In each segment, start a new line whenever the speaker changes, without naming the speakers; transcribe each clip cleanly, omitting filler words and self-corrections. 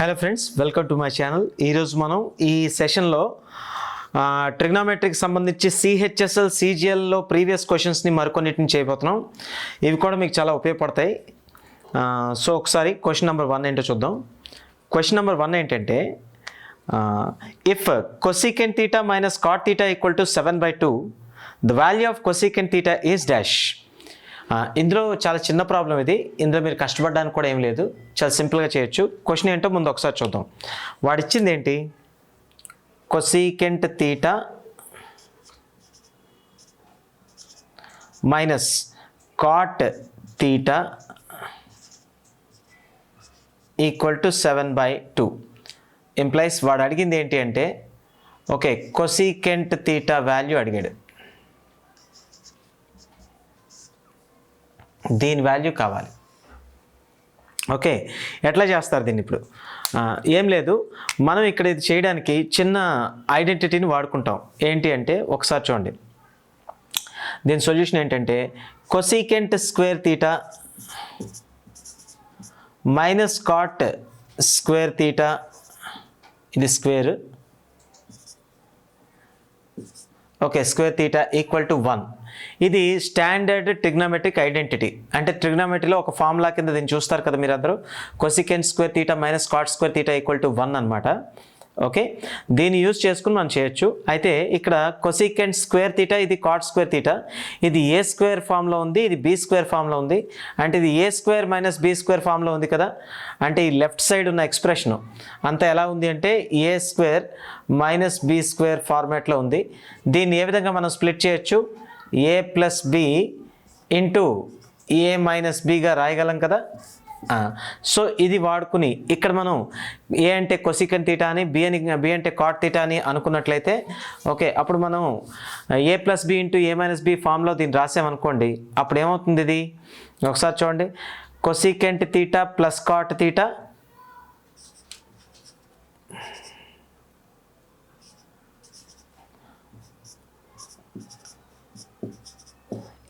Hello friends, welcome to my channel. ఈరోజు మనం ఈ సెషన్లో ట్రిగ్నోమెట్రీకి సంబంధించి సిహెచ్ఎస్ఎల్ సిజిఎల్లో ప్రీవియస్ క్వశ్చన్స్ని మరికొన్నిటిని చేయబోతున్నాం. ఇవి కూడా మీకు చాలా ఉపయోగపడతాయి. సో ఒకసారి క్వశ్చన్ నెంబర్ 1 ఏంటో చూద్దాం. క్వశ్చన్ నెంబర్ 1 ఏంటంటే, if cosecant theta minus cot theta equal to 7/2 the value of cosecant theta is dash. ఇందులో చాలా చిన్న ప్రాబ్లం ఇది. ఇందులో మీరు కష్టపడడానికి కూడా ఏం లేదు, చాలా సింపుల్గా చేయొచ్చు. క్వశ్చన్ ఏంటో ముందు ఒకసారి చూద్దాం. వాడు ఇచ్చింది ఏంటి? Cosecant theta minus cot theta equal to 7/2 implies వాడు అడిగింది ఏంటి అంటే, ఓకే, కొసికెంట్ తీటా వాల్యూ అడిగాడు. దీని వాల్యూ కావాలి. ఓకే, ఎట్లా చేస్తారు దీన్ని? ఇప్పుడు ఏం లేదు, మనం ఇక్కడ ఇది చేయడానికి చిన్న ఐడెంటిటీని వాడుకుంటాం. ఏంటి అంటే, ఒకసారి చూడండి. దీని సొల్యూషన్ ఏంటంటే, cosecant square theta minus cot square theta, ఇది square, okay, square theta equal to 1. ఇది స్టాండర్డ్ ట్రిగ్నోమెట్రిక్ ఐడెంటిటీ. అంటే ట్రిగ్నోమెట్రీలో ఒక ఫార్ములా కింద దీన్ని చూస్తారు కదా మీరు అందరూ. Cosecant square theta minus cot square theta equal to 1 అనమాట. ఓకే, దీన్ని యూజ్ చేసుకుని మనం చేయొచ్చు. అయితే ఇక్కడ కొసికెంట్ స్క్వేర్ తీటా, ఇది కాట్ స్క్వేర్ తీటా, ఇది ఏ స్క్వేర్ ఫామ్లో ఉంది, ఇది బి స్క్వేర్ ఫామ్లో ఉంది. అంటే ఇది ఏ స్క్వేర్ మైనస్ బి స్క్వేర్ ఫామ్లో ఉంది కదా. అంటే ఈ లెఫ్ట్ సైడ్ ఉన్న ఎక్స్ప్రెషను అంతా ఎలా ఉంది అంటే A square minus B square ఫార్మాట్లో ఉంది. దీన్ని ఏ విధంగా మనం స్ప్లిట్ చేయొచ్చు? A plus B into A minus బిగా రాయగలం కదా. సో ఇది వాడుకుని ఇక్కడ మనం ఏ అంటే కొసికెంట్ తీటా అని, బి అంటే కాట్ తీటా అని అనుకున్నట్లయితే, ఓకే, అప్పుడు మనం A plus B into A minus B ఫామ్లో దీన్ని రాసామనుకోండి. అప్పుడు ఏమవుతుంది? ఇది ఒకసారి చూడండి. Cosecant theta plus cot theta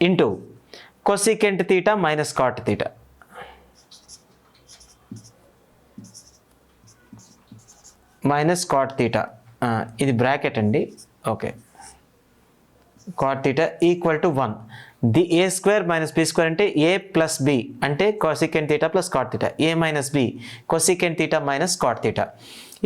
into cosecant theta minus cot theta. Minus cot theta, ఇది బ్రాకెట్ అండి. Okay, cot theta equal to 1. The A square minus B square అంటే ఏ ప్లస్ బి అంటే cosecant theta plus cot theta, A minus B cosecant theta minus cot theta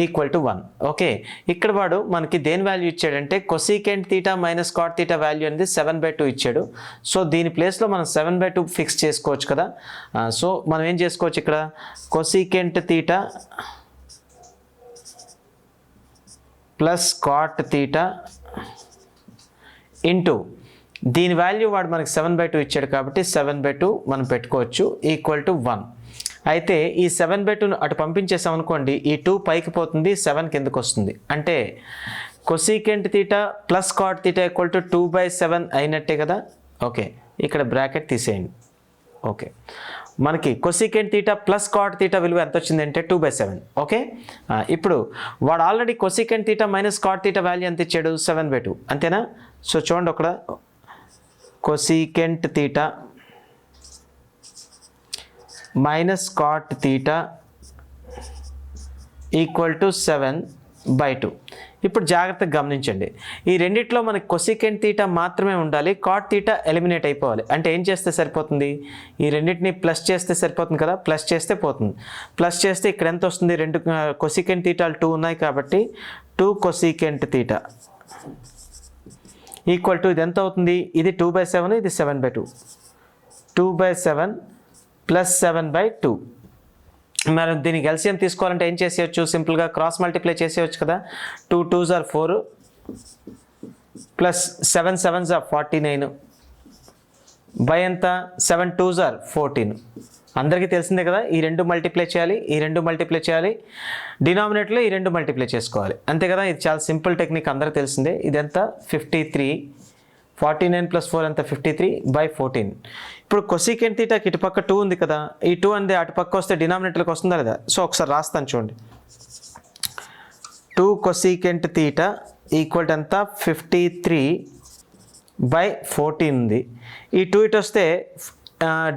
equal to 1. Okay, ఇక్కడ వాడు మనకి దేని value ఇచ్చాడంటే cosecant theta minus cot theta value అనేది 7/2 ఇచ్చాడు. So దీని ప్లేస్లో మనం 7/2 ఫిక్స్ చేసుకోవచ్చు కదా. సో మనం ఏం చేసుకోవచ్చు ఇక్కడ? Cosecant theta plus cot theta into దీని వాల్యూ వాడు మనకి 7/2 ఇచ్చాడు కాబట్టి 7/2 మనం పెట్టుకోవచ్చు ఈక్వల్ టు 1. అయితే ఈ 7/2 అటు పంపించేసాం అనుకోండి, ఈ 2 పైకి పోతుంది, 7 కిందకు వస్తుంది. అంటే cosecant theta plus cot theta equal to 2/7 అయినట్టే కదా. ఓకే, ఇక్కడ బ్రాకెట్ తీసేయండి. ఓకే, మనకి cosecant theta plus cot theta విలువ ఎంత వచ్చిందంటే 2/7. ఓకే, ఇప్పుడు వాడు already cosecant theta minus cot theta value ఎంత ఇచ్చాడు? 7/2, అంతేనా? సో చూడండి, అక్కడ cosecant theta minus cot theta equal to 7/2. ఇప్పుడు జాగ్రత్తగా గమనించండి, ఈ రెండిట్లో మనకి కొసికెంట్ తీటా మాత్రమే ఉండాలి, కాట్ తీటా ఎలిమినేట్ అయిపోవాలి. అంటే ఏం చేస్తే సరిపోతుంది? ఈ రెండింటిని ప్లస్ చేస్తే సరిపోతుంది కదా. ప్లస్ చేస్తే పోతుంది. ప్లస్ చేస్తే ఇక్కడ ఎంత వస్తుంది? 2 కొసికెంట్ తీటాలు 2 ఉన్నాయి కాబట్టి 2 కొసికెంట్ తీటా ఈక్వల్ టు ఇది ఎంత అవుతుంది? ఇది 2/7, ఇది 7/2. 2/7 ప్లస్ 7/2. మరి దీనికి ఎల్సిఎం తీసుకోవాలంటే ఏం చేసేయచ్చు? సింపుల్గా క్రాస్ మల్టిప్లై చేసేయచ్చు కదా. 2 2s are 4 plus 7 7s are 49 by ఎంత? 7 2s are 14. అందరికీ తెలిసిందే కదా. ఈ 2 మల్టిప్లై చేయాలి, ఈ 2 మల్టిప్లై చేయాలి, డినామినేటర్లో ఈ 2 మల్టిప్లై చేసుకోవాలి, అంతే కదా. ఇది చాలా సింపుల్ టెక్నిక్, అందరికీ తెలిసిందే. ఇదంతా 53, 49 ప్లస్ 4 ఎంత? 53/14. ఇప్పుడు కొసికెంట్ తీటాకి ఇటు పక్క 2 ఉంది కదా. ఈ 2 అనేది అటు పక్క వస్తే డినామినేటర్కి వస్తుందా లేదా? సో ఒకసారి రాస్తాను చూడండి. 2 కొసికెంట్ తీటా ఈక్వల్ టు ఎంత? 53/14 ఉంది. ఈ 2 ఇటు వస్తే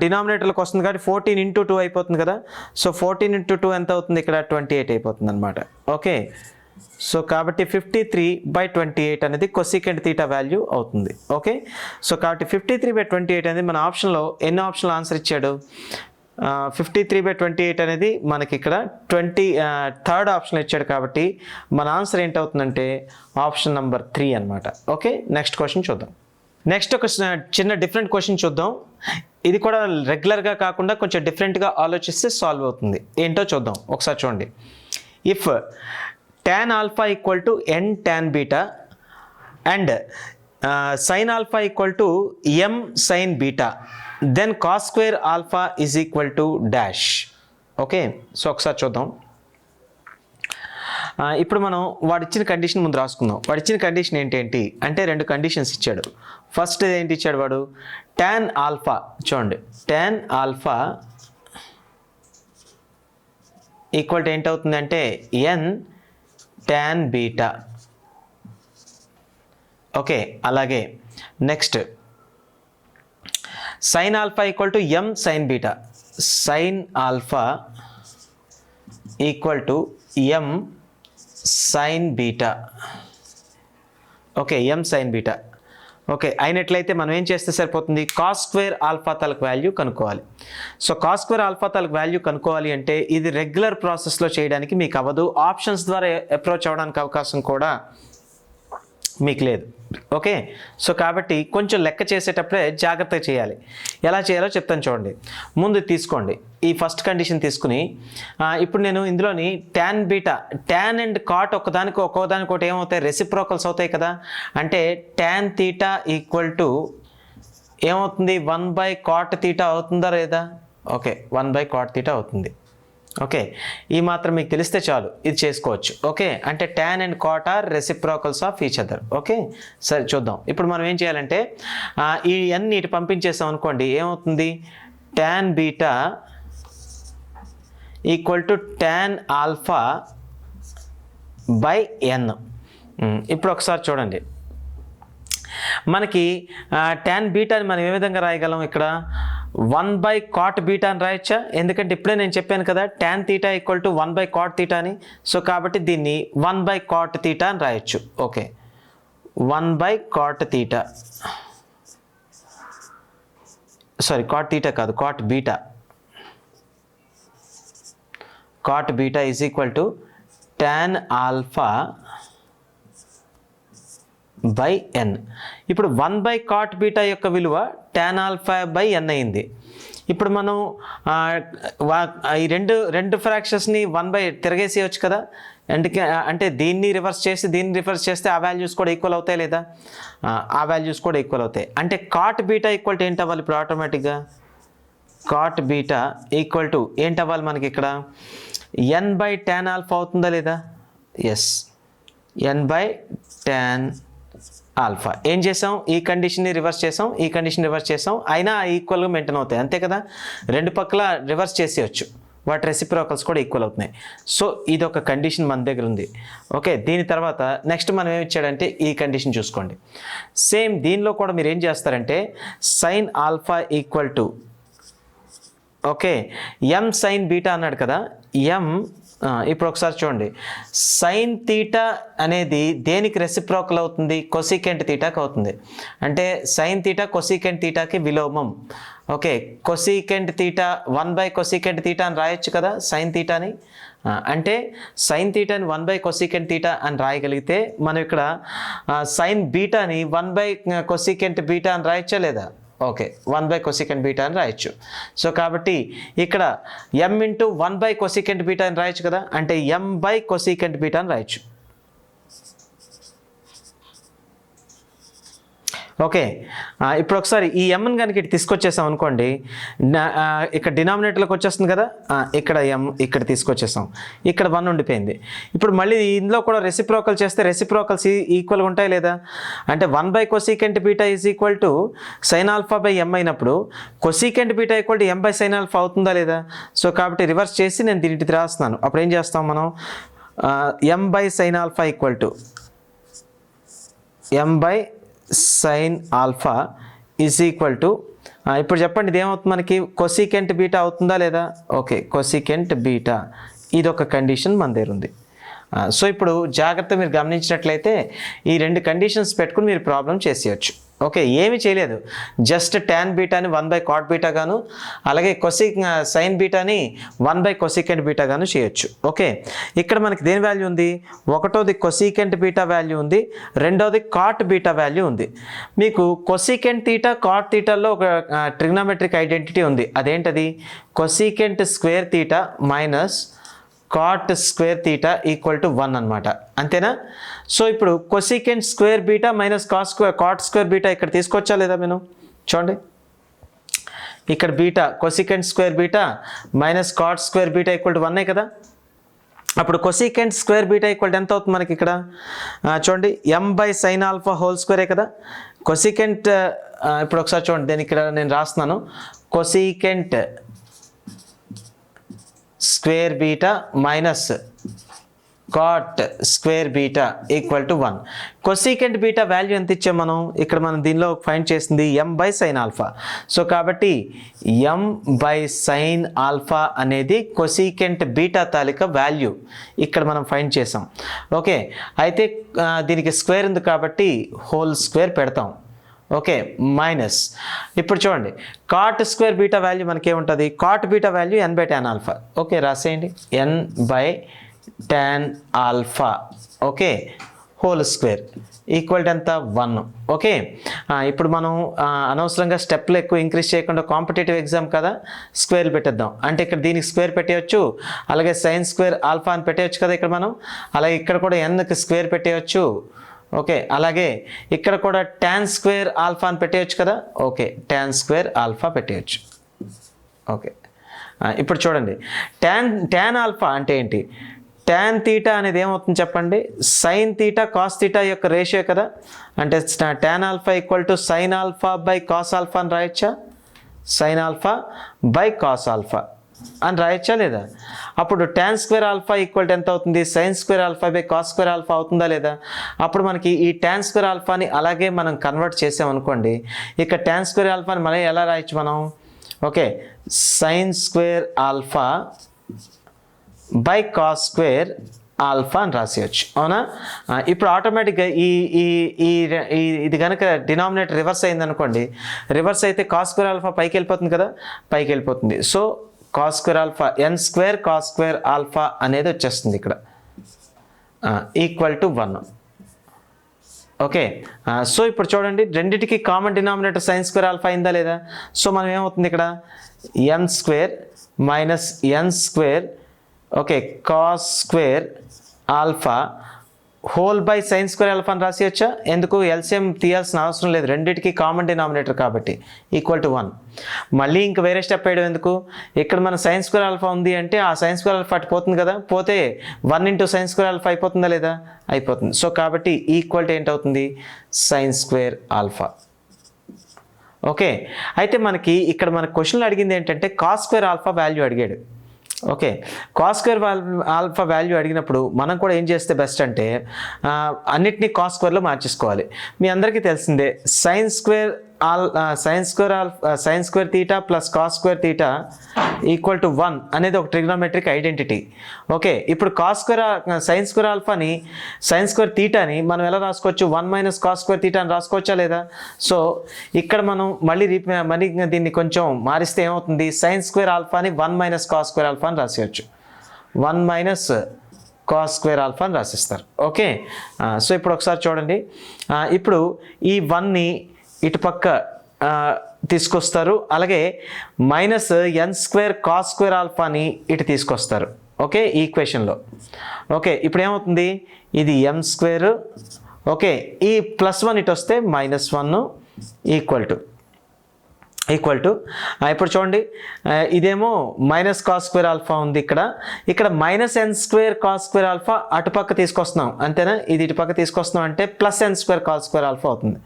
డినామినేటర్లోకి వస్తుంది కాబట్టి 14 ఇంటూ 2 అయిపోతుంది కదా. సో 14 ఇంటూ 2 ఎంత అవుతుంది ఇక్కడ 28 అయిపోతుంది అనమాట. ఓకే, సో కాబట్టి 53/28 అనేది కొసీకెంట్ తీటా వాల్యూ అవుతుంది. ఓకే, సో కాబట్టి 53/28 అనేది మన ఆప్షన్లో ఎన్ని ఆప్షన్లు ఆన్సర్ ఇచ్చాడు? 53/28 అనేది మనకి ఇక్కడ 23rd ఆప్షన్ ఇచ్చాడు కాబట్టి మన ఆన్సర్ ఏంటవుతుందంటే ఆప్షన్ నెంబర్ 3 అనమాట. ఓకే, నెక్స్ట్ క్వశ్చన్ చూద్దాం. నెక్స్ట్ ఒక చిన్న డిఫరెంట్ క్వశ్చన్ చూద్దాం. ఇది కూడా రెగ్యులర్గా కాకుండా కొంచెం డిఫరెంట్గా ఆలోచిస్తే సాల్వ్ అవుతుంది. ఏంటో చూద్దాం ఒకసారి చూడండి. If tan alpha equal to n tan beta and sin alpha equal to m sin beta, then cos square alpha is equal to dash. Okay, so ఒకసారి చూద్దాం. ఇప్పుడు మనం వాడిచ్చిన కండిషన్ ముందు రాసుకుందాం. వాడిచ్చిన కండిషన్ ఏంటి అంటే 2 కండిషన్స్ ఇచ్చాడు. ఫస్ట్ ఏంటి ఇచ్చాడు వాడు? tan alpha, చూడండి, tan alpha ఈక్వల్ టు ఏంటవుతుంది అంటే n tan beta. ఓకే, అలాగే next sin alpha equal to m sin beta. sin alpha equal to m sin beta. Okay, m sin beta. Okay, అయినట్లయితే మనం ఏం చేస్తే సరిపోతుంది? కాస్ స్క్వేర్ ఆల్ఫా తాలూకు value కనుక్కోవాలి. So cos square alpha తాలూకు value కనుక్కోవాలి అంటే ఇది రెగ్యులర్ ప్రాసెస్లో చేయడానికి మీకు అవ్వదు. ఆప్షన్స్ ద్వారా అప్రోచ్ అవ్వడానికి అవకాశం కూడా మీకు లేదు. ఓకే, సో కాబట్టి కొంచెం లెక్క చేసేటప్పుడే జాగ్రత్తగా చేయాలి. ఎలా చేయాలో చెప్తాను చూడండి. ముందు తీసుకోండి ఈ ఫస్ట్ కండిషన్ తీసుకుని, ఇప్పుడు నేను ఇందులోని tan beta, tan and cot ఒక్కోదానికొకటి ఏమవుతాయి? రెసిప్రోకల్స్ అవుతాయి కదా. అంటే ట్యాన్ తీటా ఈక్వల్ టు ఏమవుతుంది? 1/cot తీటా అవుతుందా లేదా? ఓకే, 1/cot తీటా అవుతుంది. ఓకే, ఈ మాత్రం మీకు తెలిస్తే చాలు, ఇది చేసుకోవచ్చు. ఓకే, అంటే tan and cot are reciprocals of each other. Okay, సరే చూద్దాం. ఇప్పుడు మనం ఏం చేయాలంటే ఈ n ఇటు పంపించేసాం అనుకోండి, ఏమవుతుంది? tan beta equal to tan alpha by n. ఇప్పుడు ఒకసారి చూడండి, మనకి tan బీటాని మనం ఏ విధంగా రాయగలం? ఇక్కడ 1/cot బీటా అని రాయొచ్చా? ఎందుకంటే ఇప్పుడే నేను చెప్పాను కదా tan theta equal to 1/cot theta అని. సో కాబట్టి దీన్ని 1/cot తీటా అని రాయొచ్చు. Okay, 1/cot theta, sorry cot theta కాదు, cot beta. cot beta is equal to tan alpha by n. ఇప్పుడు 1/cot బీటా యొక్క విలువ tan ఆల్ఫా బై n అయింది. ఇప్పుడు మనం ఈ రెండు ఫ్రాక్షన్స్ని 1 తిరగేసేయచ్చు కదా. అంటే దీన్ని రివర్స్ చేస్తే ఆ వాల్యూస్ కూడా ఈక్వల్ అవుతాయి లేదా? ఆ వాల్యూస్ కూడా ఈక్వల్ అవుతాయి. అంటే cot బీటా ఈక్వల్ టు ఏంటి అవ్వాలి ఇప్పుడు ఆటోమేటిక్గా? cot బీటా ఈక్వల్ టు ఏంటి అవ్వాలి మనకి ఇక్కడ? n/tan ఆల్ఫా అవుతుందా లేదా? Yes, n/tan alpha. ఏం చేసాం? ఈ కండిషన్ని రివర్స్ చేసాం, అయినా ఈక్వల్గా మెయింటైన్ అవుతాయి, అంతే కదా. రెండు పక్కల రివర్స్ చేసేయచ్చు, వాటి రెసిప్రోకల్స్ కూడా ఈక్వల్ అవుతున్నాయి. సో ఇది ఒక కండిషన్ మన దగ్గర ఉంది. ఓకే, దీని తర్వాత నెక్స్ట్ మనం ఏమి ఇచ్చాడంటే ఈ కండిషన్ చూసుకోండి. సేమ్ దీనిలో కూడా మీరు ఏం చేస్తారంటే sin alpha equal to, okay, m sin beta అన్నాడు కదా, ఇప్పుడు ఒకసారి చూడండి, సైన్ తీటా అనేది దేనికి రెసిప్రోకల్ అవుతుంది? కొసీకెంట్ తీటాకి అవుతుంది. అంటే సైన్ తీటా కొసీకెంట్ తీటాకి విలోమం. ఓకే, కొసీకెంట్ తీటా 1/కొసీకెంట్ తీటా అని రాయొచ్చు కదా సైన్ తీటాని. అంటే సైన్ తీటాని 1/కొసీకెంట్ తీటా అని రాయగలిగితే మనం ఇక్కడ సైన్ బీటాని 1/కొసీకెంట్ బీటా అని రాయొచ్చా లేదా? ఓకే, 1/కొసీకెంట్ బీటా అని రాయొచ్చు. సో కాబట్టి ఇక్కడ m ఇంటూ 1/కొసీకెంట్ బీటా అని రాయొచ్చు కదా, అంటే m/కొసీకెంట్ బీటా అని రాయొచ్చు. ఓకే, ఇప్పుడు ఒకసారి ఈ mని కనుక ఇటు తీసుకొచ్చేసాం అనుకోండి, ఇక్కడ డినామినేటర్లోకి వచ్చేస్తుంది కదా, ఇక్కడ m ఇక్కడ తీసుకొచ్చేసాం, ఇక్కడ 1 ఉండిపోయింది. ఇప్పుడు మళ్ళీ ఇందులో కూడా రెసిప్రోకల్ చేస్తే రెసిప్రోకల్స్ ఈక్వల్గా ఉంటాయి లేదా? అంటే one by cosecant beta is equal to sine alpha by m అయినప్పుడు cosecant beta equal to m by sine alpha అవుతుందా లేదా? సో కాబట్టి రివర్స్ చేసి నేను దీనికి రాస్తున్నాను. అప్పుడు ఏం చేస్తాం మనం? M by sine alpha equal to m/sin alpha is equal to ఇప్పుడు చెప్పండి ఇది ఏమవుతుంది మనకి కొసికెంట్ బీటా అవుతుందా లేదా? ఓకే, కొసికెంట్ బీటా ఇది ఒక కండిషన్ మన దగ్గర ఉంది. సో ఇప్పుడు జాగ్రత్త మీరు గమనించినట్లయితే ఈ రెండు కండిషన్స్ పెట్టుకుని మీరు ప్రాబ్లం చేసేయచ్చు. ఓకే, ఏమీ చేయలేదు, జస్ట్ tan బీటాని 1/cot బీటా గాను అలాగే sin బీటాని 1/cosecant బీటా గాను చేయొచ్చు. ఓకే, ఇక్కడ మనకి దేని వాల్యూ ఉంది? ఒకటోది కొసికెంట్ బీటా వాల్యూ ఉంది, రెండోది కాట్ బీటా వాల్యూ ఉంది. మీకు కొసికెంట్ తీటా కాట్ తీటాల్లో ఒక ట్రిగ్నోమెట్రిక్ ఐడెంటిటీ ఉంది. అదేంటది? Cosecant square theta minus cot square theta equal to 1 అనమాట. అంతేనా? సో ఇప్పుడు cosecant square beta minus cot square beta ఇక్కడ తీసుకొచ్చా లేదా? నేను చూడండి, ఇక్కడ beta cosecant square beta minus cot square beta equal to 1 కదా. అప్పుడు cosecant square beta equal to ఎంత అవుతుంది మనకి ఇక్కడ? చూడండి, m/sin ఆల్ఫా హోల్ స్క్వేరే కదా. కొసికెంట్ ఇప్పుడు ఒకసారి చూడండి, నేను ఇక్కడ నేను రాస్తున్నాను, cosecant square beta minus cot square beta equal to 1. Cosecant beta value ఎంత ఇచ్చాం మనం? ఇక్కడ మనం దీనిలో ఫైండ్ చేసింది m/sin ఆల్ఫా. సో కాబట్టి m/sin ఆల్ఫా అనేది కొసికెంట్ బీటా తాలూకా వాల్యూ ఇక్కడ మనం ఫైండ్ చేసాం. ఓకే, అయితే దీనికి స్క్వేర్ ఉంది కాబట్టి హోల్ స్క్వేర్ పెడతాం. ఓకే, మైనస్ ఇప్పుడు చూడండి కాట్ స్క్వేర్ బీటా వాల్యూ మనకి ఏముంటుంది? Cot beta value n/tan alpha. Okay, రాసేయండి, n/tan alpha. Okay, whole square equal to ఎంత? 1. ఓకే, ఇప్పుడు మనం అనవసరంగా స్టెప్లు ఎక్కువ ఇంక్రీజ్ చేయకుండా కాంపిటేటివ్ ఎగ్జామ్ కదా స్క్వేర్ పెట్టేద్దాం. అంటే ఇక్కడ దీనికి స్క్వేర్ పెట్టేయచ్చు, అలాగే sin స్క్వేర్ ఆల్ఫా అని పెట్టేయచ్చు కదా ఇక్కడ మనం. అలాగే ఇక్కడ కూడా nకి స్క్వేర్ పెట్టేయచ్చు. ఓకే, అలాగే ఇక్కడ కూడా tan స్క్వేర్ ఆల్ఫా అని పెట్టేయచ్చు కదా. ఓకే, tan స్క్వేర్ ఆల్ఫా పెట్టేయచ్చు. ఓకే, ఇప్పుడు చూడండి, tan ఆల్ఫా అంటే ఏంటి? tan తీటా అనేది ఏమవుతుంది చెప్పండి? sin తీటా కాస్ తీటా యొక్క రేషియో కదా. అంటే tan alpha equal to sin alpha by cos alpha అని రాయొచ్చా? sin alpha by cos alpha అని రాయొచ్చా లేదా? అప్పుడు tan square alpha equal to ఎంత అవుతుంది? sin square alpha by cos square alpha అవుతుందా లేదా? అప్పుడు మనకి ఈ tan స్క్వేర్ ఆల్ఫాని అలాగే మనం కన్వర్ట్ చేసామనుకోండి, ఇక tan స్క్వేర్ ఆల్ఫాని మళ్ళీ ఎలా రాయొచ్చు మనం? Okay, sin square alpha by cos square alpha అని రాసేయచ్చు. అవునా? ఇప్పుడు ఆటోమేటిక్గా ఇది కనుక డినామినేటర్ రివర్స్ అయిందనుకోండి, రివర్స్ అయితే కాస్ స్క్వేర్ ఆల్ఫా పైకి వెళ్ళిపోతుంది కదా, పైకి వెళ్ళిపోతుంది. So cos square alpha n square cos square alpha అనేది వచ్చేస్తుంది ఇక్కడ ఈక్వల్ టు 1. ఓకే, సో ఇప్పుడు చూడండి, రెండింటికి common denominator sin square alpha అయిందా లేదా? సో మనం ఏమవుతుంది ఇక్కడ? m square minus n square okay cos square alpha whole by sin square alpha అని రాసేయచ్చా? ఎందుకు? ఎల్సిఎం తీయాల్సిన అవసరం లేదు, రెండింటికి కామన్ డినామినేటర్ కాబట్టి ఈక్వల్ టు 1. మళ్ళీ ఇంక వేరే స్టెప్ వేయడం ఎందుకు? ఇక్కడ మన sin స్క్వేర్ ఆల్ఫా ఉంది అంటే ఆ sin స్క్వేర్ ఆల్ఫా అటు పోతుంది కదా, పోతే 1 × sin స్క్వేర్ ఆల్ఫా అయిపోతుందా లేదా? అయిపోతుంది. సో కాబట్టి ఈక్వల్ టు ఏంటవుతుంది? sin square alpha. ఓకే, అయితే మనకి ఇక్కడ మన క్వశ్చన్లో అడిగింది ఏంటంటే కాస్ స్క్వేర్ ఆల్ఫా వాల్యూ అడిగాడు. Okay, cos square alpha value అడిగినప్పుడు మనం కూడా ఏం చేస్తే బెస్ట్ అంటే అన్నిటినీ కాస్ స్క్వేర్లో మార్చేసుకోవాలి. మీ అందరికీ తెలిసిందే sin square theta plus cos square theta equal to 1 అనేది ఒక ట్రిగ్నోమెట్రిక్ ఐడెంటిటీ. ఓకే, ఇప్పుడు sin స్క్వేర్ ఆల్ఫాని sin స్క్వేర్ తీటాని మనం ఎలా రాసుకోవచ్చు? 1 - కాస్ స్క్వేర్ తీటా అని రాసుకోవచ్చా లేదా? సో ఇక్కడ మనం మళ్ళీ దీన్ని కొంచెం మారిస్తే ఏమవుతుంది? sin స్క్వేర్ ఆల్ఫాని 1 - కాస్ స్క్వేర్ ఆల్ఫా అని రాసేయచ్చు. 1 - కాస్ స్క్వేర్ ఆల్ఫా అని రాసిస్తారు. ఓకే, సో ఇప్పుడు ఒకసారి చూడండి, ఇప్పుడు ఈ 1ని ఇటుపక్క తీసుకొస్తారు, అలాగే -n స్క్వేర్ కాస్ స్క్వేర్ ఆల్ఫాని ఇటు తీసుకొస్తారు. ఓకే, ఈ ఈక్వేషన్లో. ఓకే, ఇప్పుడు ఏమవుతుంది? ఇది m స్క్వేర్. ఓకే, ఈ +1 ఇటు వస్తే -1 ఈక్వల్ టు ఇప్పుడు చూడండి, ఇదేమో కాస్ స్క్వేర్ ఆల్ఫా ఉంది ఇక్కడ -n square cos square alpha అటుపక్క తీసుకొస్తున్నాం, అంతేనా? ఇది ఇటుపక్క తీసుకొస్తున్నాం అంటే +n square cos square alpha అవుతుంది.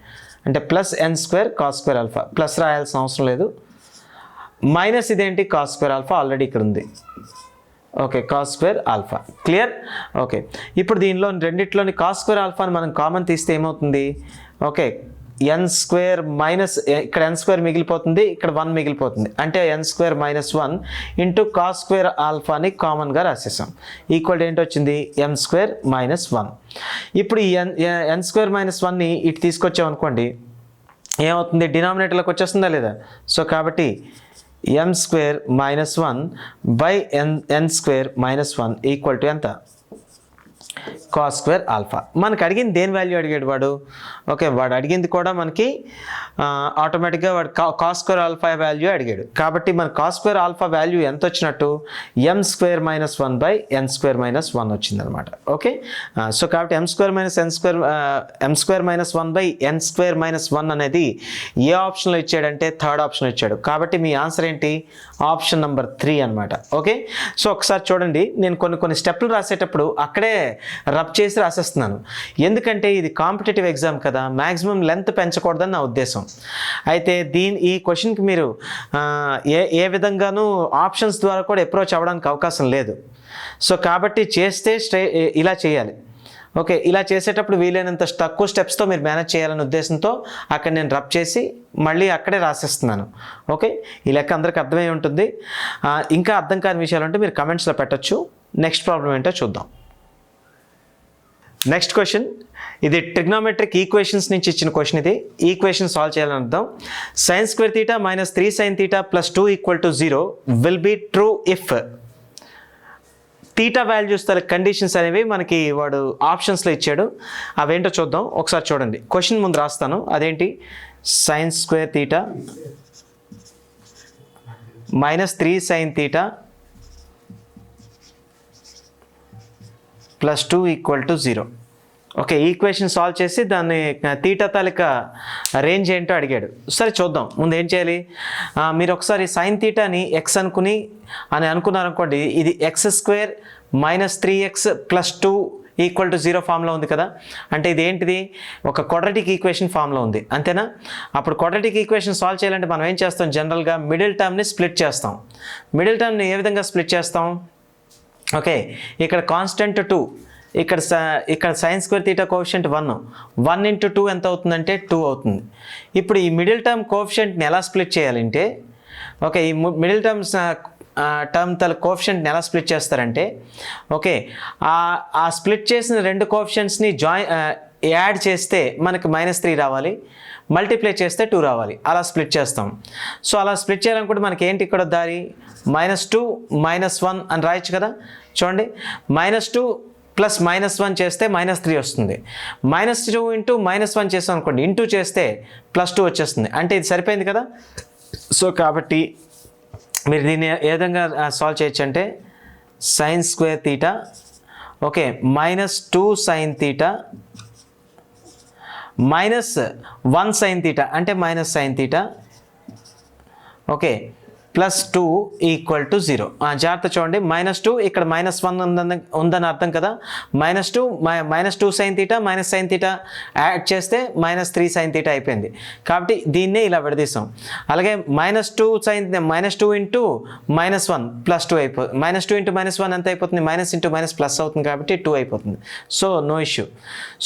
అంటే +n square cos square alpha, plus రాయాల్సిన అవసరం లేదు. మైనస్ ఇదేంటి? కాస్ స్క్వేర్ ఆల్ఫా ఆల్రెడీ ఇక్కడ ఉంది. Okay, cos square alpha. Clear? Okay, ఇప్పుడు దీనిలో రెండిట్లోని కాస్ స్క్వేర్ ఆల్ఫాని మనం కామన్ తీస్తే ఏమవుతుంది? ఓకే, ఎన్ స్క్వేర్ మైనస్ ఇక్కడ ఎన్ స్క్వేర్ మిగిలిపోతుంది, ఇక్కడ 1 మిగిలిపోతుంది. అంటే n square minus 1 into cos square ఆల్ఫాని కామన్గా రాసేసాం. ఈక్వల్ ఏంటి వచ్చింది, ఎన్ స్క్వేర్ మైనస్ 1. ఇప్పుడు ఈ ఎన్ స్క్వేర్ మైనస్ 1ని ఇటు తీసుకొచ్చామనుకోండి ఏమవుతుంది, డినామినేటర్లోకి వచ్చేస్తుందా లేదా? సో కాబట్టి n square minus 1 by n square minus 1 equal to ఎంత, కాస్ స్క్వేర్ ఆల్ఫా. మనకు అడిగింది దేని వాల్యూ అడిగాడు వాడు? ఓకే, వాడు అడిగింది కూడా మనకి ఆటోమేటిక్గా వాడు కాస్ స్క్వేర్ ఆల్ఫా వాల్యూ అడిగాడు. కాబట్టి మన కాస్ స్క్వేర్ ఆల్ఫా వాల్యూ ఎంత వచ్చినట్టు, m square minus 1 by n square minus 1 వచ్చిందనమాట. ఓకే, సో కాబట్టి m square minus 1 by n square minus 1 అనేది ఏ ఆప్షన్లో ఇచ్చాడంటే థర్డ్ ఆప్షన్లో ఇచ్చాడు. కాబట్టి మీ ఆన్సర్ ఏంటి, ఆప్షన్ నెంబర్ 3 అనమాట. ఓకే, సో ఒకసారి చూడండి, నేను కొన్ని స్టెప్లు రాసేటప్పుడు అక్కడే రబ్ చేసి రాసేస్తున్నాను. ఎందుకంటే ఇది కాంపిటేటివ్ ఎగ్జామ్ కదా, మ్యాక్సిమం లెంత్ పెంచకూడదని నా ఉద్దేశం. అయితే ఈ క్వశ్చన్కి మీరు ఏ విధంగానూ ఆప్షన్స్ ద్వారా కూడా అప్రోచ్ అవ్వడానికి అవకాశం లేదు. సో కాబట్టి చేస్తే ఇలా చేయాలి. ఓకే, ఇలా చేసేటప్పుడు వీలైనంత తక్కువ స్టెప్స్తో మీరు మేనేజ్ చేయాలనే ఉద్దేశంతో అక్కడ నేను రబ్ చేసి మళ్ళీ అక్కడే రాసేస్తున్నాను. ఓకే, ఈ లెక్క అందరికీ అర్థమై ఉంటుంది. ఇంకా అర్థం కాని విషయాలు ఉంటే మీరు కమెంట్స్లో పెట్టచ్చు. నెక్స్ట్ ప్రాబ్లం ఏంటో చూద్దాం. నెక్స్ట్ క్వశ్చన్, ఇది ట్రిగ్నోమెట్రిక్ ఈక్వేషన్స్ నుంచి ఇచ్చిన క్వశ్చన్. ఇది ఈక్వేషన్ సాల్వ్ చేయాలని అర్థం. Sine square theta minus 3 sine theta plus 2 equal to 0 will be true if theta values తల కండిషన్స్ అనేవి మనకి వాడు ఆప్షన్స్లో ఇచ్చాడు. అవేంటో చూద్దాం. ఒకసారి చూడండి, క్వశ్చన్ ముందు రాస్తాను. అదేంటి, sign square theta minus 3 sine theta plus 2 equal to 0. Okay, equation solve చేసి దాన్ని తీటా తాలూకా రేంజ్ ఏంటో అడిగాడు. సరే చూద్దాం. ముందు ఏం చేయాలి, మీరు ఒకసారి సైన్ తీటాని ఎక్స్ అనుకున్నారనుకోండి, ఇది X square minus 3x plus 2 equal to 0 ఫామ్లో ఉంది కదా. అంటే ఇది ఏంటిది, ఒక క్వాడ్రాటిక్ ఈక్వేషన్ ఫామ్లో ఉంది, అంతేనా? అప్పుడు క్వాడ్రాటిక్ ఈక్వేషన్ సాల్వ్ చేయాలంటే మనం ఏం చేస్తాం, జనరల్గా మిడిల్ టర్మ్ని స్ప్లిట్ చేస్తాం. మిడిల్ టర్మ్ని ఏ విధంగా స్ప్లిట్ చేస్తాం, ఓకే, ఇక్కడ కాన్స్టెంట్ 2, ఇక్కడ sign square theta coefficient 1 into 2 ఎంత అవుతుందంటే 2 అవుతుంది. ఇప్పుడు ఈ మిడిల్ టర్మ్ కోఎఫిషియంట్ని ఎలా స్ప్లిట్ చేయాలంటే, ఓకే, ఈ మిడిల్ టర్మ్ తల కోఎఫిషియంట్ని ఎలా స్ప్లిట్ చేస్తారంటే, ఓకే, ఆ స్ప్లిట్ చేసిన రెండు కోఎఫిషియంట్స్ని యాడ్ చేస్తే మనకి -3 రావాలి, మల్టిప్లై చేస్తే 2 రావాలి. అలా స్ప్లిట్ చేస్తాం. సో అలా స్ప్లిట్ చేయాలనుకుంటే మనకి ఏంటి ఇక్కడ దారి, -2 -1 అని రాయొచ్చు కదా. చూడండి, -2 ప్లస్ -1 చేస్తే -3 వస్తుంది. -2 ఇంటూ -1 చేస్తాం అనుకోండి, ఇంటూ చేస్తే +2 వచ్చేస్తుంది. అంటే ఇది సరిపోయింది కదా. సో కాబట్టి మీరు దీన్ని ఏ విధంగా సాల్వ్ చేయొచ్చు అంటే, sine square theta, okay, -2 sine theta -1 sine theta అంటే minus sine theta, okay, plus 2 equal to 0. జాగ్రత్త చూడండి, -2 ఇక్కడ -1 ఉందని అర్థం కదా. -2 sine theta minus sine theta add చేస్తే -3 సైన్ తీటా అయిపోయింది. కాబట్టి దీన్నే ఇలా విడదీస్తాం. అలాగే -2 ఇంటూ -1 ప్లస్ 2 అయిపోతుంది. -2 ఇంటూ -1 ఎంత అయిపోతుంది, మైనస్ ఇంటూ మైనస్ ప్లస్ అవుతుంది కాబట్టి 2 అయిపోతుంది. So no issue.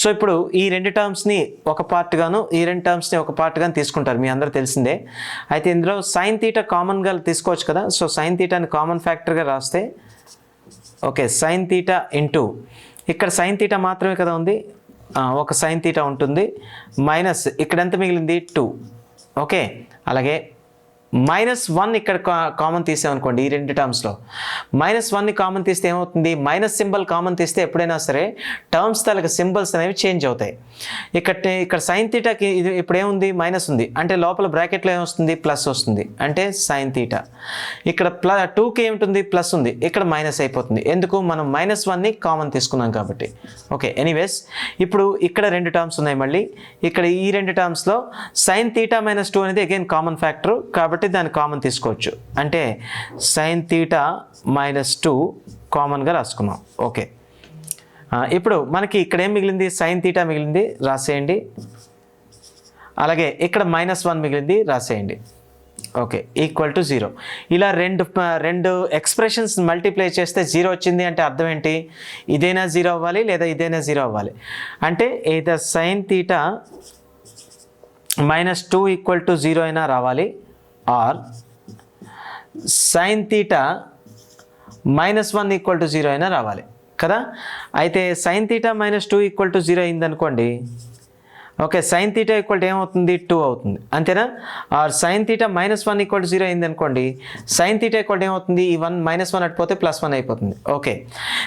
సో ఇప్పుడు ఈ రెండు టర్మ్స్ని ఒక పార్ట్గాను ఈ రెండు టర్మ్స్ని ఒక పార్ట్గాను తీసుకుంటారు, మీ అందరూ తెలిసిందే. అయితే ఇందులో సైన్ తీటా కామన్గా తీసుకోవచ్చు కదా. సో సైన్ తీటాని కామన్ ఫ్యాక్టర్గా రాస్తే, ఓకే, సైన్ తీటా ఇంటూ ఇక్కడ సైన్ తీటా మాత్రమే కదా ఉంది, ఒక సైన్ తీటా ఉంటుంది, మైనస్ ఇక్కడ ఎంత మిగిలింది 2. ఓకే, అలాగే -1 ఇక్కడ కామన్ తీసామనుకోండి, ఈ రెండు టర్మ్స్లో -1ని కామన్ తీస్తే ఏమవుతుంది, మైనస్ సింబల్ కామన్ తీస్తే ఎప్పుడైనా సరే టర్మ్స్ తాలూకు సింబల్స్ అనేవి చేంజ్ అవుతాయి. ఇక్కడ సైన్ తీటాకి ఇది ఇప్పుడు ఏముంది, మైనస్ ఉంది, అంటే లోపల బ్రాకెట్లో ఏమొస్తుంది, ప్లస్ వస్తుంది, అంటే సైన్ తీటా. ఇక్కడ 2కి ఏమిటి, ప్లస్ ఉంది, ఇక్కడ మైనస్ అయిపోతుంది. ఎందుకు, మనం -1ని కామన్ తీసుకున్నాం కాబట్టి. ఓకే, ఎనీవేస్ ఇప్పుడు ఇక్కడ రెండు టర్మ్స్ ఉన్నాయి. మళ్ళీ ఇక్కడ ఈ రెండు టర్మ్స్లో సైన్ తీటా -2 అనేది అగైన్ కామన్ ఫ్యాక్టర్ కాబట్టి దాన్ని కామన్ తీసుకోవచ్చు. అంటే సైన్ తీటా -2 కామన్గా రాసుకున్నాం. ఓకే, ఇప్పుడు మనకి ఇక్కడ ఏం మిగిలింది, సైన్ తీటా మిగిలింది, రాసేయండి. అలాగే ఇక్కడ -1 మిగిలింది, రాసేయండి. Okay, equal to 0. ఇలా రెండు ఎక్స్ప్రెషన్స్ మల్టిప్లై చేస్తే 0 వచ్చింది అంటే అర్థం ఏంటి, ఇదైనా 0 అవ్వాలి లేదా ఇదైనా 0 అవ్వాలి. అంటే ఏదో సైన్ తీటా -2 = 0 అయినా రావాలి, ఆర్ sin θ -1 = 0 అయినా రావాలి కదా. అయితే sin θ -2 = 0 అయిందనుకోండి, ఓకే, sin θ ఏమవుతుంది 2 అవుతుంది, అంతేనా. ఆర్ sin θ -1 = 0 అయింది అనుకోండి, sin θ ఏమవుతుంది, ఈ 1 -1 అటుపోతే +1 అయిపోతుంది. ఓకే,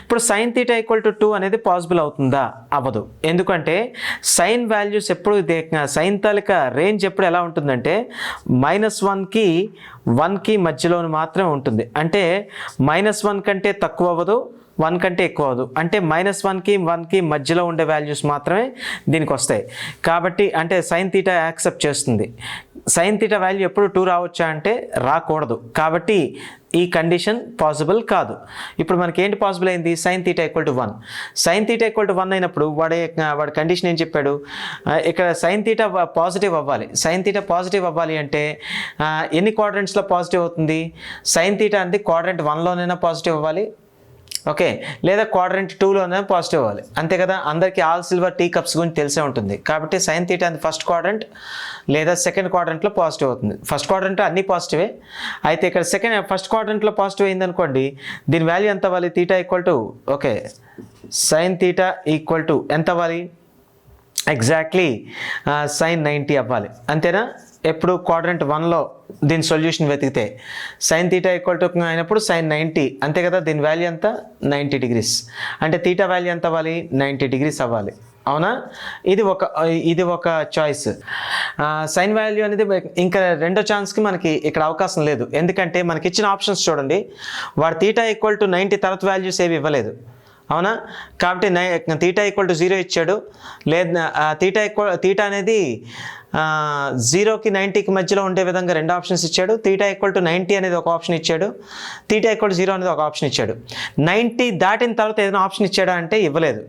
ఇప్పుడు sin θ = 2 అనేది పాసిబుల్ అవుతుందా? అవ్వదు. ఎందుకంటే సైన్ వాల్యూస్ ఎప్పుడు సైన్ తాలూకా రేంజ్ ఎప్పుడు ఎలా ఉంటుందంటే -1కి 1కి మధ్యలో మాత్రమే ఉంటుంది. అంటే -1 కంటే తక్కువ అవ్వదు, 1 కంటే ఎక్కువ అవ్వదు. అంటే -1కి 1కి మధ్యలో ఉండే వాల్యూస్ మాత్రమే దీనికి వస్తాయి. కాబట్టి అంటే సైన్ థీటా యాక్సెప్ట్ చేస్తుంది. సైన్ థీటా వాల్యూ ఎప్పుడు 2 రావచ్చా అంటే రాకూడదు. కాబట్టి ఈ కండిషన్ పాసిబుల్ కాదు. ఇప్పుడు మనకి ఏంటి పాసిబుల్ అయింది, sin θ = 1. sin θ = 1 అయినప్పుడు వాడి కండిషన్ ఏం చెప్పాడు, ఇక్కడ sin θ పాజిటివ్ అవ్వాలి. sin θ పాజిటివ్ అవ్వాలి అంటే ఎన్ని క్వాడ్రంట్స్లో పాజిటివ్ అవుతుంది, sin θ అనేది క్వాడ్రంట్ 1లోనైనా పాజిటివ్ అవ్వాలి, ఓకే, లేదా క్వాడ్రంట్ 2లోనే పాజిటివ్ అవ్వాలి, అంతే కదా. అందరికీ ఆల్ సిల్వర్ టీ కప్స్ గురించి తెలిసే ఉంటుంది. కాబట్టి sin θ అనేది ఫస్ట్ క్వాడ్రంట్ లేదా సెకండ్ క్వాడ్రంట్లో పాజిటివ్ అవుతుంది. ఫస్ట్ క్వాడ్రంట్లో అన్నీ పాజిటివే. అయితే ఇక్కడ ఫస్ట్ క్వాడ్రంట్లో పాజిటివ్ అయిందనుకోండి, దీని వాల్యూ ఎంత అవ్వాలి, θ ఓకే, sin θ ఎంత అవ్వాలి, ఎగ్జాక్ట్లీ sin 90 అవ్వాలి, అంతేనా. ఎప్పుడు క్వాడ్రంట్ 1లో దీని సొల్యూషన్ వెతికితే sin θ అయినప్పుడు sin 90, అంతే కదా. దీని వాల్యూ ఎంత 90 degrees, అంటే θ వాల్యూ ఎంత అవ్వాలి 90 degrees అవ్వాలి, అవునా. ఇది ఒక చాయిస్. సైన్ వాల్యూ అనేది ఇంకా రెండో ఛాన్స్కి మనకి ఇక్కడ అవకాశం లేదు. ఎందుకంటే మనకి ఇచ్చిన ఆప్షన్స్ చూడండి, వాడు θ = 90 తర్వాత వాల్యూస్ ఏవి ఇవ్వలేదు, అవునా. కాబట్టి θ = 0 ఇచ్చాడు, లేదా θ అనేది 0కి 90కి మధ్యలో ఉండే విధంగా రెండు ఆప్షన్స్ ఇచ్చాడు. θ = 90 అనేది ఒక ఆప్షన్ ఇచ్చాడు, θ = 0 అనేది ఒక ఆప్షన్ ఇచ్చాడు. 90 దాటిన తర్వాత ఏదైనా ఆప్షన్ ఇచ్చాడా అంటే ఇవ్వలేదు.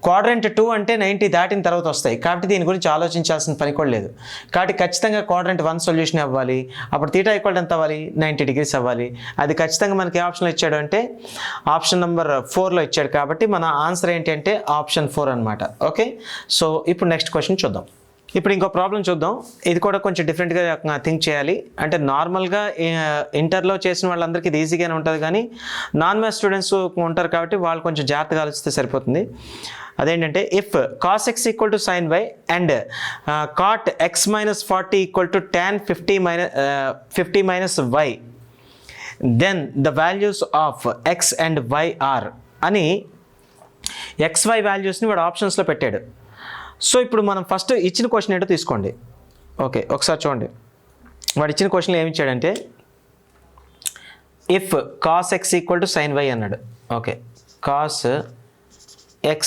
క్వాడ్రంట్ 2 అంటే 90 దాటిన తర్వాత వస్తాయి. కాబట్టి దీని గురించి ఆలోచించాల్సిన పని కూడా లేదు. కాబట్టి ఖచ్చితంగా క్వాడ్రంట్ 1 సొల్యూషన్ అవ్వాలి. అప్పుడు θ ఎంత అవ్వాలి 90 degrees అవ్వాలి. అది ఖచ్చితంగా మనకి ఏ ఆప్షన్లో ఇచ్చాడు అంటే ఆప్షన్ నెంబర్ 4లో ఇచ్చాడు. కాబట్టి మన ఆన్సర్ ఏంటి అంటే ఆప్షన్ 4 అనమాట. ఓకే, సో ఇప్పుడు నెక్స్ట్ క్వశ్చన్ చూద్దాం. ఇప్పుడు ఇంకో ప్రాబ్లం చూద్దాం. ఇది కూడా కొంచెం డిఫరెంట్గా థింక్ చేయాలి. అంటే నార్మల్గా ఇంటర్లో చేసిన వాళ్ళందరికీ ఇది ఈజీగానే ఉంటుంది, కానీ నాన్ మ్యాథ్స్ స్టూడెంట్స్ ఉంటారు కాబట్టి వాళ్ళు కొంచెం జాగ్రత్తగా ఆలోచిస్తే సరిపోతుంది. అదేంటంటే if cos x = sin y and cot x - 40 = tan 50 - y, then the values of x and y are అని XY వాల్యూస్ని వాడు ఆప్షన్స్లో పెట్టాడు. సో ఇప్పుడు మనం ఫస్ట్ ఇచ్చిన క్వశ్చన్ ఏంటో తీసుకోండి. ఓకే, ఒకసారి చూడండి. వాడు ఇచ్చిన క్వశ్చన్లో ఏమి ఇచ్చాడంటే if cos x = sin y అన్నాడు. Okay, cos x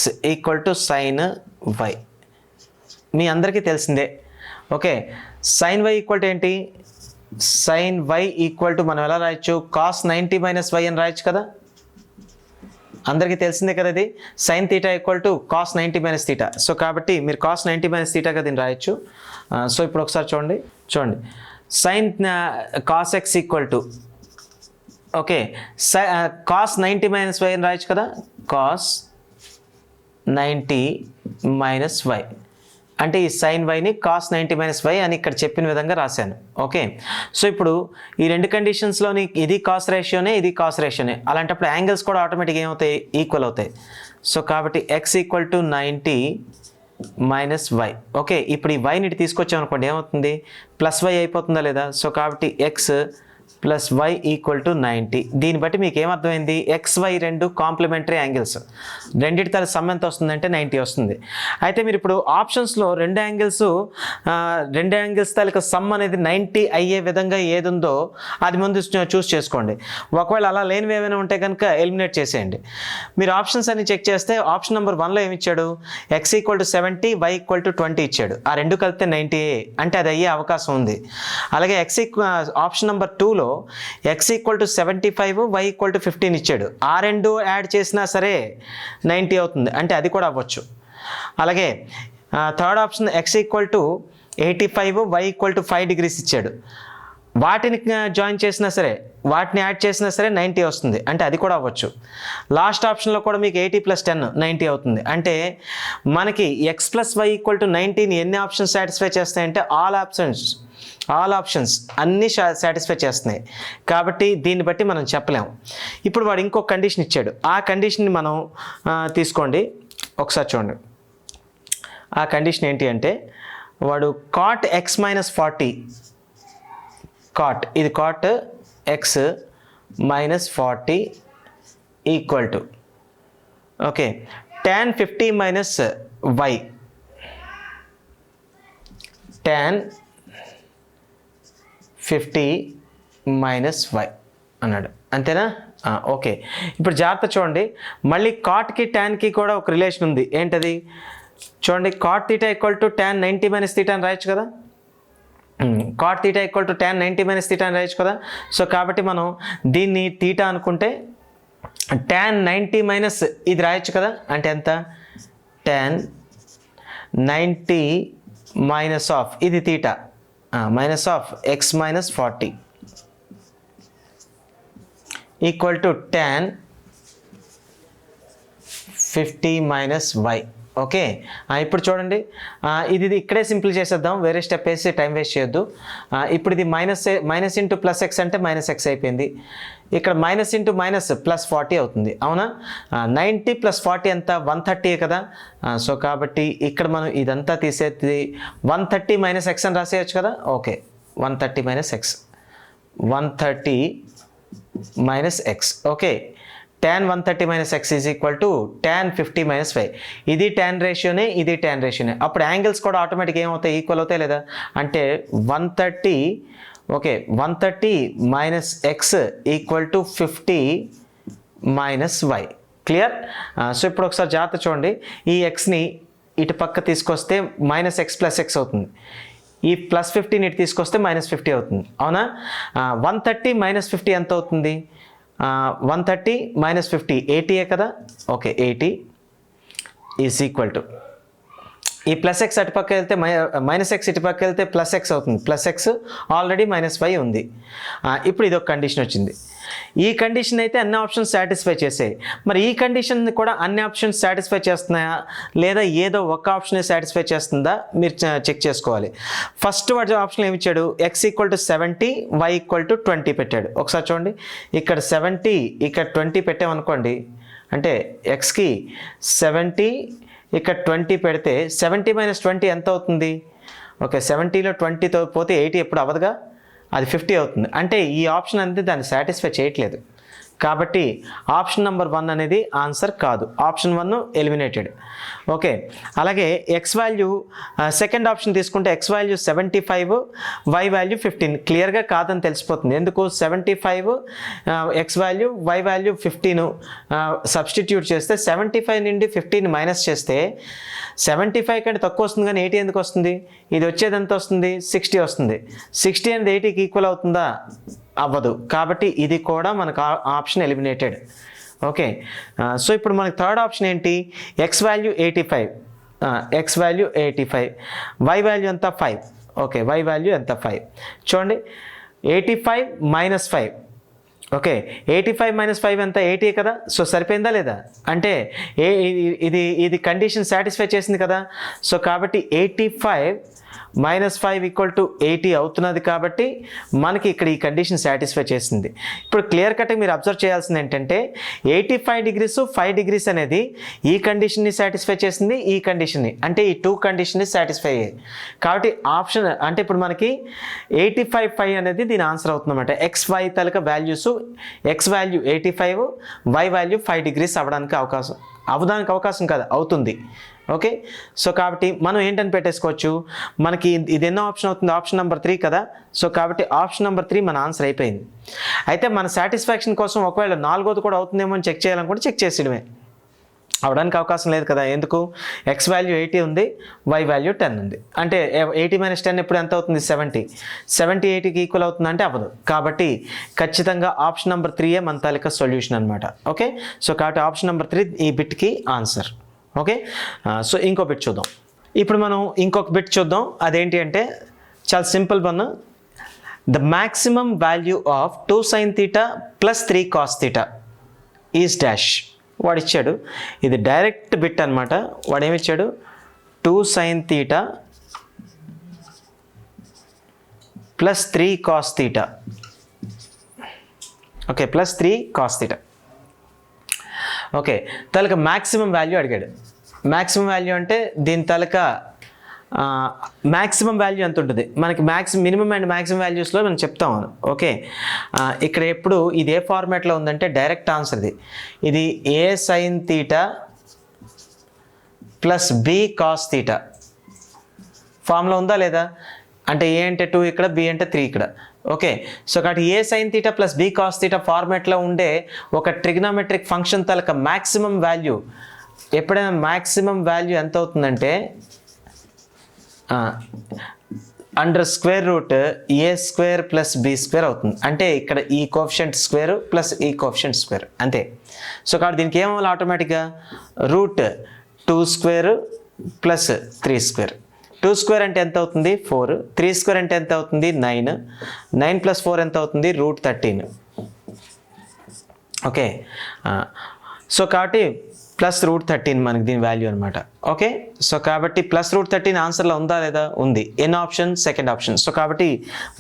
= sin y మీ అందరికీ తెలిసిందే. ఓకే, sin y ఏంటి, sin y మనం ఎలా రాయొచ్చు, cos 90 - y అని రాయొచ్చు కదా. అందరికీ తెలిసిందే కదా ఇది. sin θ = cos 90 - θ. సో కాబట్టి మీరు cos 90 - θగా దీన్ని రాయొచ్చు. సో ఇప్పుడు ఒకసారి చూడండి sin cos x okay cos 90 - y అని రాయొచ్చు కదా. cos 90 - y అంటే ఈ sin yని cos 90 - y అని ఇక్కడ చెప్పిన విధంగా రాశాను. ఓకే, సో ఇప్పుడు ఈ రెండు కండిషన్స్లోని ఇది కాస్ రేషియోనే, ఇది కాస్ రేషియోనే. అలాంటప్పుడు యాంగిల్స్ కూడా ఆటోమేటిక్గా ఏమవుతాయి, ఈక్వల్ అవుతాయి. సో కాబట్టి x = 90 - y. ఓకే, ఇప్పుడు ఈ వైని తీసుకొచ్చాం అనుకోండి, ఏమవుతుంది +y అయిపోతుందా లేదా. సో కాబట్టి x + y = 90. దీన్ని బట్టి మీకు ఏమర్థమైంది, XY రెండు కాంప్లిమెంటరీ యాంగిల్స్, రెండింటి తల సమ్ ఎంత వస్తుందంటే 90 వస్తుంది. అయితే మీరు ఇప్పుడు ఆప్షన్స్లో రెండు యాంగిల్స్ తాలూకా సమ్ అనేది 90 అయ్యే విధంగా ఏది ఉందో అది ముందు చూస్ చేసుకోండి. ఒకవేళ అలా లేనివి ఏమైనా ఉంటే కనుక ఎలిమినేట్ చేసేయండి. మీరు ఆప్షన్స్ అన్ని చెక్ చేస్తే ఆప్షన్ నెంబర్ 1లో ఏమి ఇచ్చాడు, x = 70, y = 20 ఇచ్చాడు. ఆ రెండు కలిపితే 90 అంటే అది అయ్యే అవకాశం ఉంది. అలాగే ఆప్షన్ నెంబర్ 2లో x = 75, y = 15 ఇచ్చాడు. ఆ రెండు యాడ్ చేసినా సరే 90 అవుతుంది, అంటే అది కూడా అవ్వచ్చు. అలాగే third option x = 85, y = 5 degrees ఇచ్చాడు. వాటిని జాయిన్ చేసినా సరే, వాటిని యాడ్ చేసినా సరే 90 వస్తుంది, అంటే అది కూడా అవ్వచ్చు. లాస్ట్ ఆప్షన్లో కూడా మీకు 80 + 10 90 అవుతుంది. అంటే మనకి x + y = 90ని ఎన్ని ఆప్షన్స్ సాటిస్ఫై చేస్తాయంటే ఆల్ ఆప్షన్స్ అన్నీ సాటిస్ఫై చేస్తున్నాయి. కాబట్టి దీన్ని బట్టి మనం చెప్పలేము. ఇప్పుడు వాడు ఇంకొక కండిషన్ ఇచ్చాడు, ఆ కండిషన్ని మనం తీసుకోండి, ఒకసారి చూడండి. ఆ కండిషన్ ఏంటి అంటే వాడు cot x - 40 ఇది cot x - 40 = okay tan 50 - y tan 50 - y అన్నాడు. అంతేనా? ఓకే. ఇప్పుడు జాగ్రత్త చూడండి, మళ్ళీ కాట్కి ట్యాన్కి కూడా ఒక రిలేషన్ ఉంది. ఏంటది చూడండి, cot θ = tan 90 - θ అని రాయొచ్చు కదా. cot θ = tan 90 - θ అని రాయొచ్చు కదా. సో కాబట్టి మనం దీన్ని θ అనుకుంటే tan 90 - ఇది రాయొచ్చు కదా. అంటే ఎంత? tan 90 - ఇది θ -(x - 40) = tan 50 - y. ఓకే. ఇప్పుడు చూడండి, ఇది ఇక్కడే సింపుల్ చేసేద్దాం, వేరే స్టెప్ వేసి టైం వేస్ట్ చేయొద్దు. ఇప్పుడు ఇది మైనస్ ఇంటూ +x అంటే -x అయిపోయింది. ఇక్కడ -(-) +40 అవుతుంది, అవునా? 90 + 40 ఎంత? 130 కదా. సో కాబట్టి ఇక్కడ మనం ఇదంతా తీసేది 130 - x అని రాసేయచ్చు కదా. Okay, 130 - x 130 - x. Okay, tan 130 - x = tan 50 - y. ఇది tan రేషియోనే, ఇది tan రేషియోనే. అప్పుడు యాంగిల్స్ కూడా ఆటోమేటిక్గా ఏమవుతాయి? ఈక్వల్ అవుతాయి లేదా? అంటే 130 okay 130 - x = 50 - y. Clear? So ఇప్పుడు ఒకసారి జాగ్రత్త చూడండి, ఈ xని ఇటు పక్క తీసుకొస్తే -x + x అవుతుంది, ఈ +50ని ఇటు తీసుకొస్తే -50 అవుతుంది, అవునా? 130 - 50 ఎంత అవుతుంది? 130 - 50 80 కదా. ఓకే, 80 = ఈ +x అటు పక్క వెళ్తే -x ఇటు పక్క వెళ్తే +x అవుతుంది, +x ఆల్రెడీ -y ఉంది. ఇప్పుడు ఇది ఒక కండిషన్ వచ్చింది. ఈ కండిషన్ అయితే అన్ని ఆప్షన్స్ సాటిస్ఫై చేసాయి. మరి ఈ కండిషన్ కూడా అన్ని ఆప్షన్స్ సాటిస్ఫై చేస్తున్నాయా లేదా ఏదో ఒక ఆప్షనే సాటిస్ఫై చేస్తుందా మీరు చెక్ చేసుకోవాలి. ఫస్ట్ వాడి ఆప్షన్ ఏమి ఇచ్చాడు? x = 70, y = 20 పెట్టాడు. ఒకసారి చూడండి, ఇక్కడ 70 ఇక్కడ 20 పెట్టామనుకోండి, అంటే xకి 70 ఇక్కడ 20 పెడితే 70 - 20 ఎంత అవుతుంది? ఓకే, 70లో 20తో పోతే 80 ఎప్పుడు అవ్వదుగా, అది 50 అవుతుంది. అంటే ఈ ఆప్షన్ అనేది దాన్ని సాటిస్ఫై చేయట్లేదు. కాబట్టి ఆప్షన్ నెంబర్ 1 అనేది ఆన్సర్ కాదు, ఆప్షన్ 1 ఎలిమినేటెడ్. ఓకే, అలాగే x వాల్యూ సెకండ్ ఆప్షన్ తీసుకుంటే x వాల్యూ 75, y వాల్యూ 15. క్లియర్గా కాదని తెలిసిపోతుంది. ఎందుకు? 75 x value, y value 15 substitute చేస్తే 75 నుండి 15 మైనస్ చేస్తే 75 కంటే తక్కువ వస్తుంది, కానీ 80 ఎందుకు వస్తుంది? ఇది వచ్చేది ఎంత వస్తుంది? 60 వస్తుంది. 60 అనేది 80కి ఈక్వల్ అవుతుందా? అవ్వదు. కాబట్టి ఇది కూడా మనకు ఆప్షన్ ఎలిమినేటెడ్. ఓకే, సో ఇప్పుడు మనకి థర్డ్ ఆప్షన్ ఏంటి? x value 85, x value 85, y value ఎంత? 5. ఓకే, y వాల్యూ ఎంత? 5. చూడండి, 85 - 5. ఓకే, 85 - 5 ఎంత? 80 కదా. సో సరిపోయిందా లేదా? అంటే ఇది కండిషన్ సాటిస్ఫై చేసింది కదా. సో కాబట్టి 85 - 5 = 80 అవుతున్నది. కాబట్టి మనకి ఇక్కడ ఈ కండిషన్ సాటిస్ఫై చేసింది. ఇప్పుడు క్లియర్ కట్గా మీరు అబ్జర్వ్ చేయాల్సింది ఏంటంటే 85 degrees 5 degrees అనేది ఈ కండిషన్ని సాటిస్ఫై చేసింది, ఈ కండిషన్ని, అంటే ఈ 2 కండిషన్ని సాటిస్ఫై అయ్యాయి. కాబట్టి ఆప్షన్ అంటే ఇప్పుడు మనకి 85 5 అనేది దీని ఆన్సర్ అవుతుందన్నమాట. XY తాలూకా values, x value 85, y value 5 degrees అవ్వడానికి అవకాశం కాదు, అవుతుంది. ఓకే, సో కాబట్టి మనం ఏంటని పెట్టేసుకోవచ్చు, మనకి ఇది ఎన్నో ఆప్షన్ అవుతుంది? ఆప్షన్ నెంబర్ 3 కదా. సో కాబట్టి ఆప్షన్ నెంబర్ 3 మన ఆన్సర్ అయిపోయింది. అయితే మన సాటిస్ఫాక్షన్ కోసం ఒకవేళ 4వది కూడా అవుతుందేమో అని చెక్ చేయాలనుకుంటే చెక్ చేసేయడమే, అవడానికి అవకాశం లేదు కదా. ఎందుకు? x వాల్యూ 80 ఉంది, y వాల్యూ 10 ఉంది. అంటే 80 - 10 ఇప్పుడు ఎంత అవుతుంది? 70. 70 80కి ఈక్వల్ అవుతుంది అంటే అవ్వదు. కాబట్టి ఖచ్చితంగా ఆప్షన్ నెంబర్ 3 మన తాలూకా సొల్యూషన్ అనమాట. ఓకే, సో కాబట్టి ఆప్షన్ నెంబర్ 3 ఈ బిట్కి ఆన్సర్. ఓకే, సో ఇంకో బిట్ చూద్దాం. ఇప్పుడు మనం ఇంకొక బిట్ చూద్దాం. అదేంటి అంటే చాలా simple one. The maximum value of 2 sin theta plus 3 cos theta is dash. వాడు ఇచ్చాడు, ఇది డైరెక్ట్ బిట్ అనమాట. వాడు ఏమిచ్చాడు, 2 sin theta plus 3 cos theta. Okay, plus 3 cos theta. Okay, తలక మ్యాక్సిమం వాల్యూ అడిగాడు. మ్యాక్సిమం వాల్యూ అంటే దీని తలక మ్యాక్సిమం వాల్యూ ఎంత ఉంటుంది మనకి, మినిమం అండ్ మ్యాక్సిమం వాల్యూస్లో మనం చెప్తాం. ఓకే, ఇక్కడ ఎప్పుడు ఇది ఏ ఫార్మాట్లో ఉందంటే డైరెక్ట్ ఆన్సర్ ఇది A sine theta plus B cos theta ఫామ్లో ఉందా లేదా, అంటే ఏ అంటే 2 ఇక్కడ, బి అంటే 3 ఇక్కడ. ఓకే, సో కాబట్టి A sine theta plus B cos theta ఫార్మాట్లో ఉండే ఒక ట్రిగ్నోమెట్రిక్ ఫంక్షన్ తలక మ్యాక్సిమం వాల్యూ, ఎప్పుడైనా మ్యాక్సిమం వాల్యూ ఎంత అవుతుందంటే under square root A square plus B square అవుతుంది. అంటే ఇక్కడ ఈ కోఎఫిషియంట్ స్క్వేర్ ప్లస్ ఈ కోఎఫిషియంట్ స్క్వేర్ అంతే. సో కాబట్టి దీనికి ఏమవ్వాలి ఆటోమేటిక్గా, root 2 square plus 3 square. 2 square అంటే ఎంత అవుతుంది 4, 3 స్క్వేర్ అంటే ఎంత అవుతుంది 9, 9 ప్లస్ 4 ఎంత అవుతుంది రూట్ 13. ఓకే, సో కాబట్టి ప్లస్ రూట్ 13 మనకి దీని వాల్యూ అనమాట. ఓకే, సో కాబట్టి ప్లస్ రూట్ 13 ఆన్సర్లో ఉందా లేదా, ఉంది. ఎన్ ఆప్షన్, సెకండ్ ఆప్షన్. సో కాబట్టి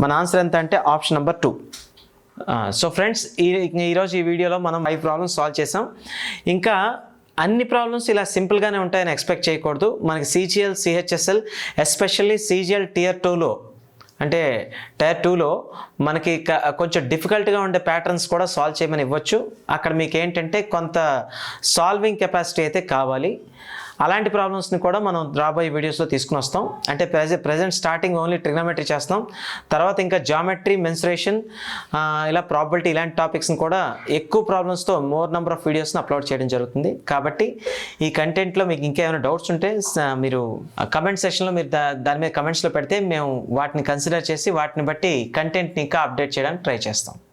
మన ఆన్సర్ ఎంత అంటే ఆప్షన్ నెంబర్ 2. సో ఫ్రెండ్స్, ఈరోజు ఈ వీడియోలో మనం 5 ప్రాబ్లమ్స్ సాల్వ్ చేసాం. ఇంకా అన్ని ప్రాబ్లమ్స్ ఇలా సింపుల్గానే ఉంటాయని ఎక్స్పెక్ట్ చేయకూడదు. మనకి CGL, CHSL, especially CGL tier 2లో అంటే టైర్ 2లో మనకి కొంచెం డిఫికల్ట్గా ఉండే ప్యాటర్న్స్ కూడా సాల్వ్ చేయమని ఇవ్వచ్చు. అక్కడ మీకు ఏంటంటే కొంత సాల్వింగ్ కెపాసిటీ అయితే కావాలి. అలాంటి ప్రాబ్లమ్స్ని కూడా మనం రాబోయే వీడియోస్లో తీసుకుని వస్తాం. అంటే ప్రజెంట్ స్టార్టింగ్ ఓన్లీ ట్రిగ్నోమెట్రీ చేస్తాం, తర్వాత ఇంకా జామెట్రీ, మెన్సురేషన్, ఇలా ప్రాబిలిటీ, ఇలాంటి టాపిక్స్ని కూడా ఎక్కువ ప్రాబ్లమ్స్తో మోర్ నెంబర్ ఆఫ్ వీడియోస్ని అప్లోడ్ చేయడం జరుగుతుంది. కాబట్టి ఈ కంటెంట్లో మీకు ఇంకేమైనా డౌట్స్ ఉంటే మీరు కమెంట్ సెక్షన్లో మీరు దాని మీద కమెంట్స్లో పెడితే మేము వాటిని కన్సిడర్ చేసి వాటిని బట్టి కంటెంట్ని ఇంకా అప్డేట్ చేయడానికి ట్రై చేస్తాం.